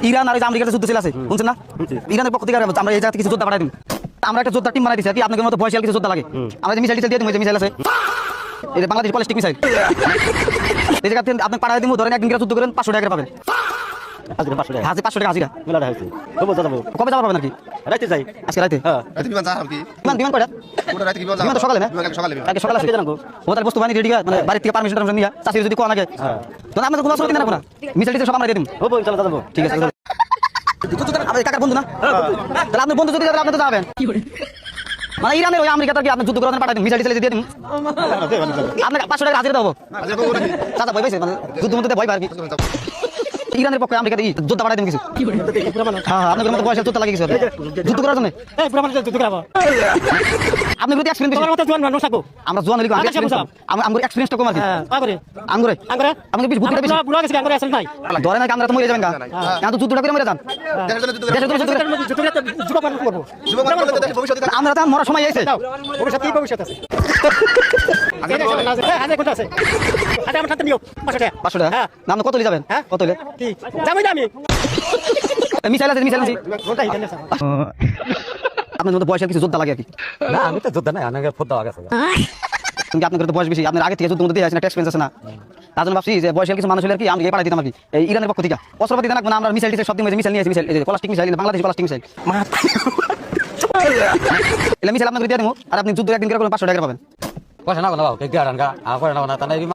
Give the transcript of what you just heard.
Iran আর আমেরিকার যুদ্ধ চলে আছে শুনছেন না? ইরানের পক্ষ থেকে আমরা এই জায়গা কিছু যোদ্ধা পাঠাই দিই। আমরা একটা যোদ্ধা টিম বানাই দিচ্ছি আর কি আপনাদের মতো বয়সিয়াল কিছু যোদ্ধা লাগে। আমরা যে মিসাইল টিসাইল দিয়ে দিই, মিসাইল আছে এটা বাংলাদেশ পলিস্টিক মিসাইল। এই জায়গা থেকে আপনি পাঠাই দিব, ধরেন একদিন যুদ্ধ করেন 500 টাকা পাবেন। আজকে 500 টাকা। 500 টাকা হাজিরা মেলাটা হয়েছে। কবে যাওয়া পাবেন আর কি? রাইতে যাই। আজকে রাতে রাতে বিমান যা আর কি বিমান কয়টা? ওটা রাতে বিমান যা বিমান তো সকালে না? সকালে আগে সকালে আসে জানাবো ও তার বস্তু বানিয়ে রেডি মানে বাড়ি থেকে পারমিশন টারমিশন নিয়ে চাষির যদি কোন আগে তো আমরা তো কোনো অসুবিধা না মিসাইল টিসাইল সব আমরা দিয়ে দিই। হবো ইনশাআল্লাহ যাবো। ঠিক আছে আমাদের কাকার বন্ধু না? তাহলে আপনার বন্ধু যদি যাবে আপনি তো যাবেন। মানে ইরানের ওই আমেরিকা থেকে আপনি যুদ্ধ করার পাঠাতেন, মিসাইল টিসাইল দিয়ে দিন। আপনাকে 500 টাকা হাজিরা দেবো। আজকে বউ নাকি চাচা ভয় পাইছে মানে যুদ্ধ মধ্যে ভয় পায় আর কি। ইরানের পক্ষে আমেরিকা যোদ্ধা পাঠাই দেন কিছু। হ্যাঁ আপনাদের মতো বয়সের যোদ্ধা লাগে কিছু যুদ্ধ করার জন্য। এই পুরো মানুষ যুদ্ধ করাবো। আপনি যদি এক্সপেরিয়েন্স তোমার মতো জোয়ান মানুষ থাকো। আমরা জোয়ান হইলে আমার এক্সপেরিয়েন্সটা কম আর কি। হ্যাঁ, করে। আঙ্গুরে আঙ্গুরে? আমাকে বেশি বুদ্ধিটা বেশি বুড়া গেছে আঙ্গুরে আসল নাই। ধরে না আমরা তো মরে যাবেন গা। এখন তো যুদ্ধটা করে মরে যান। দেশের জন্য যুদ্ধ দেশের জন্য যুদ্ধ করে। যুদ্ধ করে যুবক মানুষ করবো। যুবক মানুষ দেশের ভবিষ্যৎ আমরা তো মরার সময় আইছে। ভবিষ্যৎ কি ভবিষ্যৎ আছে? আগে কোথা আছে? আগে আমার সাথে নিও 500 টাকা। 500 টাকা হ্যাঁ। না আপনি কত যাবেন? হ্যাঁ? কত হলে? কি? যাবই না আমি। মিসাইল আছে মিসাইল আছে। ওটাই জানেন স্যার। আপনার মতো বয়সের কিছু যোদ্ধা লাগে আর কি। না আমি তো যোদ্ধা নাই, আমাকে ফোন দেওয়া গেছে। কিন্তু আপনার তো বয়স বেশি, আপনার আগে থেকে যুদ্ধ মধ্যে দিয়ে আছেন, একটা এক্সপেরিয়েন্স আছে না? তার জন্য ভাবছি যে বয়সের কিছু মানুষ হলে আর কি আমি পাঠাই দিতাম আর কি এই ইরানের পক্ষ থেকে। অস্ত্রপাতি দেন না, আমরা মিসাইল টিসাইল সব দিন মিসাইল নিয়ে আসি, missile plastic missile, Bangladesh plastic missile এলা মিসাইল আপনাকে দিয়ে দেবো আর আপনি যুদ্ধ একদিন করে 500 টাকা পাবেন। পয়সা না কোনো কে গাড়ান গা করে না না তাই